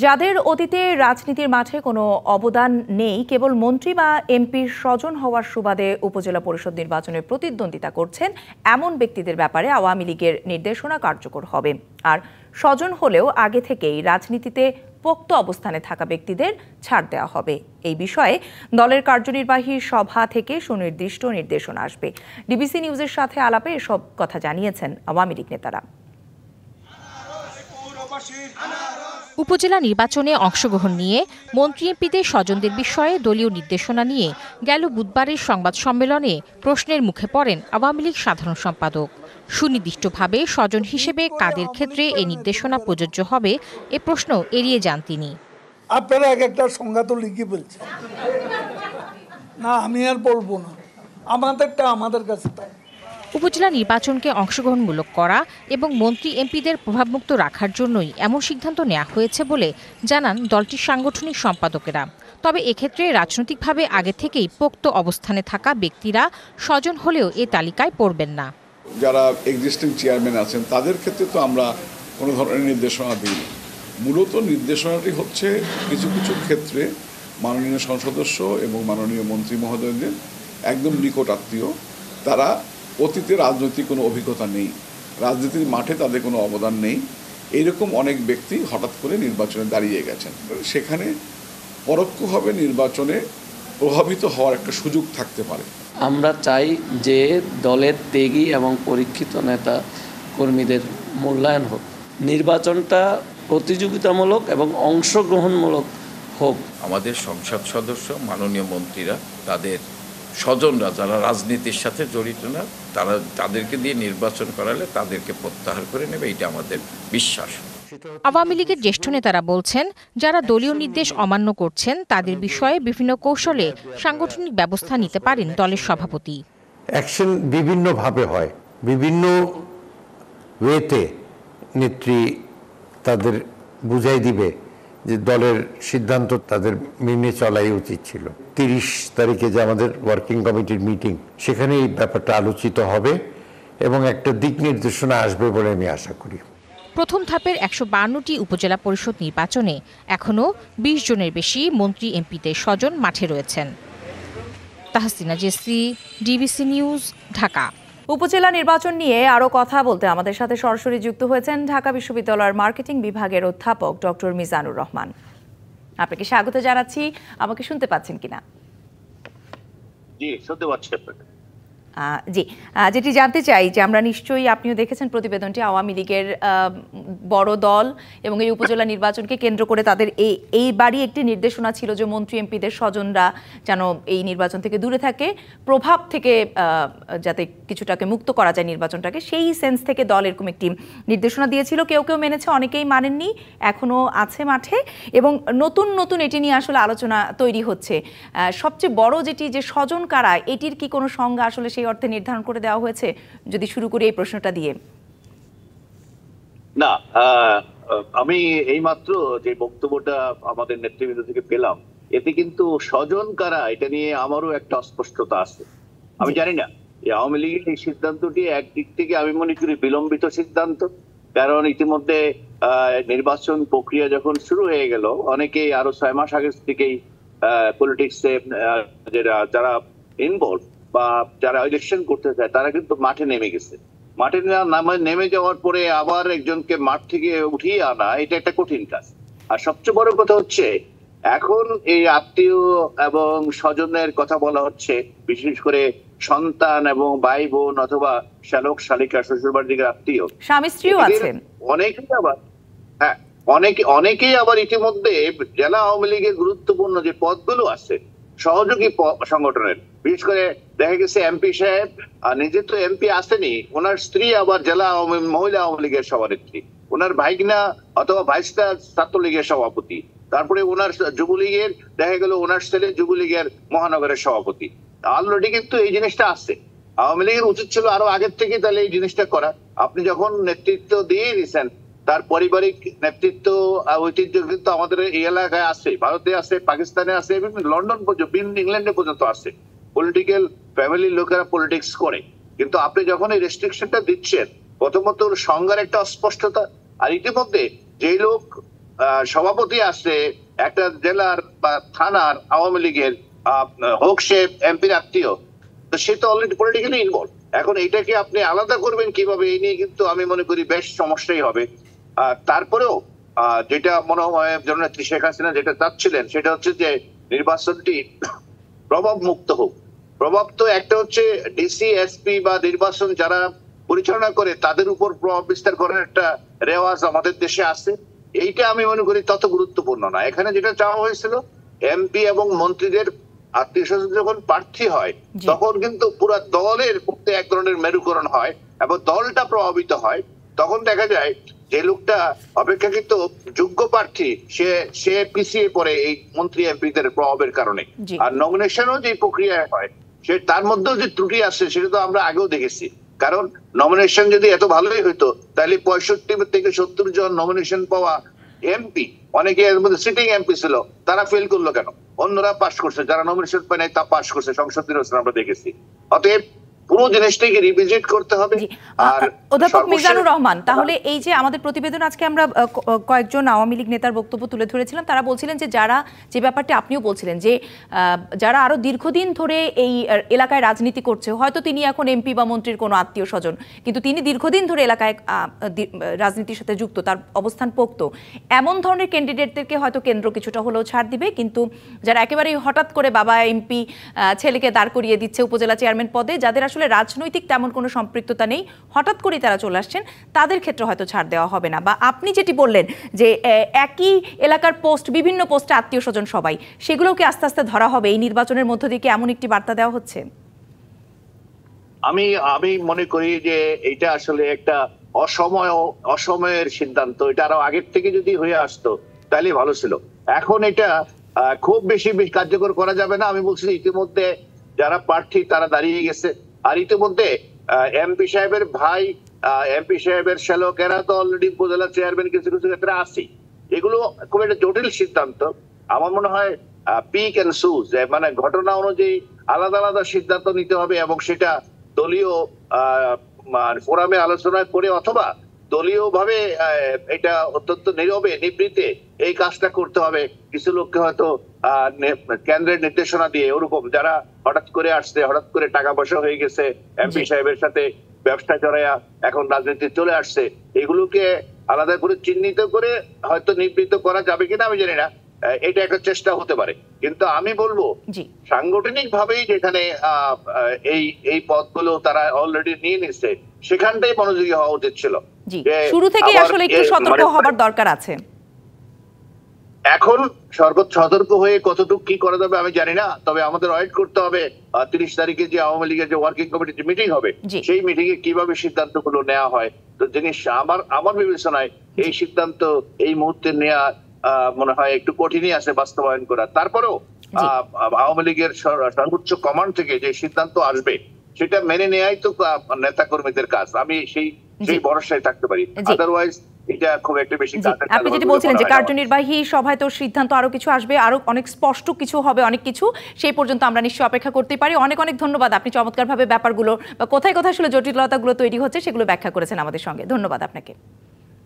যাদের অতীতে রাজনীতির মাঠে কোনো অবদান নেই, কেবল মন্ত্রী বা এমপির স্বজন হওয়ার সুবাদে উপজেলা পরিষদ নির্বাচনে প্রতিদ্বন্দ্বিতা করছেন এমন ব্যক্তিদের ব্যাপারে আওয়ামী লীগের নির্দেশনা কার্যকর হবে। আর স্বজন হলেও আগে থেকেই রাজনীতিতে পোক্ত অবস্থানে থাকা ব্যক্তিদের ছাড় দেওয়া হবে। এই বিষয়ে দলের কার্যনির্বাহী সভা থেকে সুনির্দিষ্ট নির্দেশনা আসবে। ডিবিসি নিউজের সাথে আলাপে এসব কথা জানিয়েছেন আওয়ামী লীগ নেতারা। উপজেলা নির্বাচনে অংশগ্রহণ নিয়ে মন্ত্রী এমপিদের স্বজনদের বিষয়ে দলীয় নির্দেশনা নিয়ে গেল বুধবারের সংবাদ সম্মেলনে প্রশ্নের মুখে পড়েন আওয়ামী লীগ সাধারণ সম্পাদক। সুনির্দিষ্টভাবে স্বজন হিসেবে কাদের ক্ষেত্রে এই নির্দেশনা প্রযোজ্য হবে এ প্রশ্ন এড়িয়ে যান তিনি। আপনারা এক একটা সংজ্ঞা তো লিখে বলছেন না, আমি আর বলবো না, আমাদেরটা আমাদের কাছে। উপজেলা নির্বাচনকে অংশগ্রহণমূলক করা এবং মন্ত্রী এমপিদের প্রভাবমুক্ত রাখার জন্যই এমন সিদ্ধান্ত নেওয়া হয়েছে বলে জানান দলটির সাংগঠনিক সম্পাদকেরা। তবে এক্ষেত্রে রাজনৈতিকভাবে আগে থেকেই পোক্ত অবস্থানে থাকা ব্যক্তিরা স্বজন হলেও এ তালিকায় পড়বেন না। যারা এক্সিস্টিং চেয়ারম্যান আছেন তাদের ক্ষেত্রে তো আমরা কোনো ধরনের নির্দেশনা দিই। মূলত নির্দেশনাটি হচ্ছে কিছু কিছু ক্ষেত্রে মাননীয় সংসদ সদস্য এবং মাননীয় মন্ত্রী মহোদয়দের একদম নিকট আত্মীয়, তারা অতীতে রাজনৈতিক কোনো অভিজ্ঞতা নেই, রাজনীতির মাঠে তাদের কোনো অবদান নেই, এইরকম অনেক ব্যক্তি হঠাৎ করে নির্বাচনে দাঁড়িয়ে গেছেন। সেখানে পরোক্ষভাবে নির্বাচনে প্রভাবিত হওয়ার একটা সুযোগ থাকতে পারে। আমরা চাই যে দলের ত্যাগী এবং পরীক্ষিত নেতা কর্মীদের মূল্যায়ন হোক, নির্বাচনটা প্রতিযোগিতামূলক এবং অংশগ্রহণমূলক হোক। আমাদের সংসদ সদস্য মাননীয় মন্ত্রীরা তাদের স্বজনরা যারা রাজনীতির সাথে জড়িত না, তাদেরকে দিয়ে নির্বাচন করালে তাদেরকে প্রত্যাহার করে নেবে, এটা আমাদের বিশ্বাস। আওয়ামী লীগের জ্যেষ্ঠ নেতারা বলছেন, যারা দলীয় নির্দেশ অমান্য করছেন তাদের বিষয়ে বিভিন্ন কৌশলে সাংগঠনিক ব্যবস্থা নিতে পারেন দলের সভাপতি। অ্যাকশন বিভিন্নভাবে হয়, বিভিন্ন ওয়েতে নেত্রী তাদের বুঝাই দিবে যে দলের সিদ্ধান্ত তাদের মেনে চলাই উচিত ছিল। 30 তারিখে যে আমাদের ওয়ার্কিং কমিটির মিটিং, সেখানে এই ব্যাপারটা আলোচিত হবে এবং একটা দিক নির্দেশনা আসবে বলে আমি আশা করি। প্রথম ধাপের 152টি উপজেলা পরিষদ নির্বাচনে এখনও 20 জনের বেশি মন্ত্রী এমপিদের স্বজন মাঠে রয়েছেন। Tahsina Jessy, DBC news, Dhaka. উপজেলা নির্বাচন নিয়ে আরো কথা বলতে আমাদের সাথে সরাসরি যুক্ত হয়েছেন ঢাকা বিশ্ববিদ্যালয়ের মার্কেটিং বিভাগের অধ্যাপক ডক্টর মিজানুর রহমান। আপনাকে স্বাগত জানাচ্ছি। আমাকে শুনতে পাচ্ছেন কিনা? জি, শুনতে পাচ্ছি আপনাকে। জি, যেটি জানতে চাই যে আমরা নিশ্চয়ই আপনিও দেখেছেন প্রতিবেদনটি, আওয়ামী লীগের বড় দল এবং এই উপজেলা নির্বাচনকে কেন্দ্র করে তাদের এইবারই একটি নির্দেশনা ছিল যে মন্ত্রী এমপিদের স্বজনরা যেন এই নির্বাচন থেকে দূরে থাকে, প্রভাব থেকে যাতে কিছুটাকে মুক্ত করা যায় নির্বাচনটাকে, সেই সেন্স থেকে দল এরকম একটি নির্দেশনা দিয়েছিল। কেউ কেউ মেনেছে, অনেকেই মানেননি, এখনও আছে মাঠে এবং নতুন নতুন এটি নিয়ে আসলে আলোচনা তৈরি হচ্ছে। সবচেয়ে বড় যেটি যে স্বজন কারা, এটির কি কোনো সংজ্ঞা আসলে সেই অর্থে নির্ধারণ করে দেওয়া হয়েছে? যদি শুরু করি এই প্রশ্নটা দিয়ে। না, আমি এইমাত্র যে বক্তব্যটা আমাদের নেতৃবৃন্দ থেকে পেলাম, এতে কিন্তু স্বজন কারা এটা নিয়ে আমারও একটা অস্পষ্টতা আছে। আমি জানি না যে আওয়ামী লীগের এই সিদ্ধান্তটি একদিক থেকে আমি মনে করি বিলম্বিত সিদ্ধান্ত, কারণ ইতিমধ্যে নির্বাচন প্রক্রিয়া যখন শুরু হয়ে গেল, অনেকেই আরো 6 মাস আগে থেকেই পলিটিক্সে যারা ইনভলভ বা যারা ইলেকশন করতে চায় তারা কিন্তু মাঠে নেমে গেছে। মাঠে নেমে যাওয়ার পরে আবার একজনকে মাঠ থেকে উঠিয়ে আনা, এটা একটা কঠিন কাজ। আর সবচেয়ে বড় কথা হচ্ছে এখন এই আত্মীয় এবং স্বজনের কথা বলা হচ্ছে, বিশেষ করে সন্তান এবং ভাই বোন অথবা শ্যালক শালিকা শ্বশুরবাড়ির দিকে আত্মীয়, স্বামী স্ত্রীও আছেন অনেকেই আবার। হ্যাঁ, অনেকেই আবার ইতিমধ্যে জেলা আওয়ামী লীগের গুরুত্বপূর্ণ যে পদগুলো আছে সহযোগী সংগঠনের, বিশেষ করে দেখা গেছে এমপি সাহেব নিজে তো এমপি আসেনি, ওনার স্ত্রী আবার জেলা মহিলা আওয়ামী লীগের সভানেত্রী, ওনার ভাইগনা অথবা ভাইস্তা ছাত্রলীগের সভাপতি, তারপরে ওনার যুবলীগের দেখা গেল ওনার ছেলে যুবলীগের মহানগরের সভাপতি। অলরেডি কিন্তু এই জিনিসটা আছে। আওয়ামী লীগের উচিত ছিল আরো আগের থেকে তাহলে এই জিনিসটা করা। আপনি যখন নেতৃত্ব দিয়ে দিচ্ছেন, তার পারিবারিক নেতৃত্ব ঐতিহ্য কিন্তু আমাদের এই এলাকায় আছে, ভারতে আছে, পাকিস্তানে আছে, লন্ডন পর্যন্ত, ইংল্যান্ডে পর্যন্ত আছে। পলিটিক্যাল ফ্যামিলির লোকেরা পলিটিক্স করে, কিন্তু আপনি যখন এই রেস্ট্রিকশনটা দিচ্ছেন, প্রথমত সংজ্ঞার একটা অস্পষ্টতা, আর ইতিমধ্যে যে লোক সভাপতি আসছে একটা জেলার বা থানার আওয়ামী লীগের, হোক সে এমপির আত্মীয়, তো সে তো অলরেডি পলিটিক্যালি ইনভলভ। এখন এটাকে আপনি আলাদা করবেন কিভাবে, এই নিয়ে কিন্তু আমি মনে করি বেশ সমস্যাই হবে। তারপরেও যেটা মনে হয় জননেত্রী শেখ হাসিনা যেটা চাচ্ছিলেন সেটা হচ্ছে যে নির্বাচনটি প্রভাব মুক্ত হোক। প্রভাব তো একটা হচ্ছে ডিসি এসপি বা নির্বাচন যারা পরিচালনা করে তাদের উপর প্রভাব বিস্তার করার একটা রেওয়াজ আমাদের দেশে আছে। এইটা আমি মনে করি তত গুরুত্বপূর্ণ না। এখানে যেটা চাওয়া হয়েছিল এমপি এবং মন্ত্রীদের আত্মীয় স্বজন যখন প্রার্থী হয় তখন কিন্তু পুরো দলের মধ্যে এক ধরনের মেরুকরণ হয় এবং দলটা প্রভাবিত হয়। তখন দেখা যায় যে লোকটা অপেক্ষাকৃত যোগ্য প্রার্থী সে পিছিয়ে পড়ে এই মন্ত্রী এমপিদের প্রভাবের কারণে। আর নমিনেশনও যে প্রক্রিয়া হয় সে তার মধ্যেও যে ত্রুটি আসছে সেটা তো আমরা আগেও দেখেছি। কারণ নমিনেশন যদি এত ভালোই হইতো তাহলে 65 থেকে 70 জন নমিনেশন পাওয়া এমপি, অনেকে এর মধ্যে সিটিং এমপি ছিল, তারা ফেল করলো কেন? অন্যরা পাস করছে, যারা নমিনেশন পায় নাই তা পাস করছে, সংসদ নির্বাচন আমরা দেখেছি। অতএব পুরো জিনিসটাকে রিভিজিট করতে হবে। আর অধ্যাপক মিজানুর রহমান, তাহলে এই যে আমাদের প্রতিবেদন আজকে আমরা কয়েকজন আওয়ামী লীগ নেতার বক্তব্য তুলে ধরেছিলাম, তারা বলছিলেন যে যারা, যে ব্যাপারটা আপনিও বলছিলেন যে যারা আরো দীর্ঘদিন ধরে এই এলাকায় রাজনীতি করছে, হয়তো তিনি এখন এমপি বা মন্ত্রীর কোনো আত্মীয় স্বজন, কিন্তু তিনি দীর্ঘদিন ধরে এলাকায় রাজনীতির সাথে যুক্ত, তার অবস্থান পোক্ত, এমন ধরনের ক্যান্ডিডেটদেরকে হয়তো কেন্দ্র কিছুটা হলেও ছাড় দিবে। কিন্তু যারা একেবারেই হঠাৎ করে বাবা এমপি ছেলেকে দাঁড় করিয়ে দিচ্ছে উপজেলা চেয়ারম্যান পদে, যাদের আসলে রাজনৈতিক তেমন কোনো সম্পৃক্ততা নেই, হঠাৎ করে তারা চলে আসছেন, তাদের ক্ষেত্রে হয়তো ছাড় দেওয়া হবে না। বা আপনি যেটি বললেন যে একই এলাকার পোস্ট, বিভিন্ন পোস্টে আত্মীয় স্বজন সবাই, সেগুলোকে আস্তে আস্তে ধরা হবে এই নির্বাচনের মধ্য দিয়ে, এমন একটি বার্তা দেওয়া হচ্ছে। আমি মনে করি যে এটা আসলে একটা অসময়ের সিদ্ধান্ত। এটা আরো আগের থেকে যদি হয়ে আসতো তাহলে ভালো ছিল। এখন এটা খুব বেশি কার্যকর করা যাবে না। আমি বলছি ইতিমধ্যে যারা প্রার্থী তারা দাঁড়িয়ে গেছে, আর ইতিমধ্যে এমপি সাহেবের ভাই, এমপি সাহেবের শ্যালকেরা তো অলরেডি উপজেলা চেয়ারম্যান কিছু কিছু ক্ষেত্রে আছে। এগুলো খুব একটা জটিল সিদ্ধান্ত। আমার মনে হয় পিক এন্ড সুজ, মানে ঘটনা অনুযায়ী আলাদা আলাদা সিদ্ধান্ত নিতে হবে এবং সেটা দলীয় ফোরামে আলোচনা করে অথবা দলীয় ভাবে এটা অত্যন্ত নীরবে নিবৃত্তে এই কাজটা করতে হবে। কিছু লোককে হয়তো কেন্দ্রের নির্দেশনা দিয়ে, ওরকম যারা হঠাৎ করে আসছে, হঠাৎ করে টাকা পয়সা হয়ে গেছে, এমপি সাহেবের সাথে ব্যবসা জড়াইয়া এখন রাজনীতি চলে আসছে, এগুলোকে আলাদা করে চিহ্নিত করে হয়তো নিবৃত্ত করা যাবে কিনা আমি জানি না। এটা একটা চেষ্টা হতে পারে। কিন্তু আমি বলবো সাংগঠনিক ভাবেই যেখানে এই পদগুলো তারা অলরেডি নিয়ে নিচ্ছে, সেখানটাই মনোযোগী হওয়া উচিত ছিল। শুরু থেকে আসলে একটু সতর্ক হবার দরকার আছে। এখন সতর্ক হয়ে কতটুকু কি করা যাবে আমি জানি না। তবে আমাদের ওয়েট করতে হবে 30 তারিখে যে আওয়ামী লীগের যে ওয়ার্কিং কমিটির মিটিং হবে, সেই মিটিং এ কিভাবে সিদ্ধান্তগুলো নেওয়া হয়। তো জিনিস আমার বিবেচনায় এই সিদ্ধান্ত এই মুহূর্তে নেওয়া মনে হয় একটু কঠিনই আছে বাস্তবায়ন করা। তারপরেও আওয়ামী লীগের সর্বোচ্চ কমান্ড থেকে যে সিদ্ধান্ত আসবে সেটা মেনে নেওয়াই তো নেতা কর্মীদের কাজ। আমি সেই ভরসায় থাকতে পারি। আদারওয়াইজ এটা খুব একটা বেশি। আপনি যেটা বলছিলেন যে কার্যনির্বাহী সভায় তো সিদ্ধান্ত আরো কিছু আসবে, আরো অনেক স্পষ্ট কিছু হবে, অনেক কিছু, সেই পর্যন্ত আমরা নিশ্চয়ই অপেক্ষা করতে পারি। অনেক অনেক ধন্যবাদ, আপনি চমৎকারভাবে ব্যাপারগুলো বা কোথায় কোথায় আসলে জটিলতাগুলো তৈরি হচ্ছে সেগুলো ব্যাখ্যা করেছেন আমাদের সঙ্গে। ধন্যবাদ আপনাকে।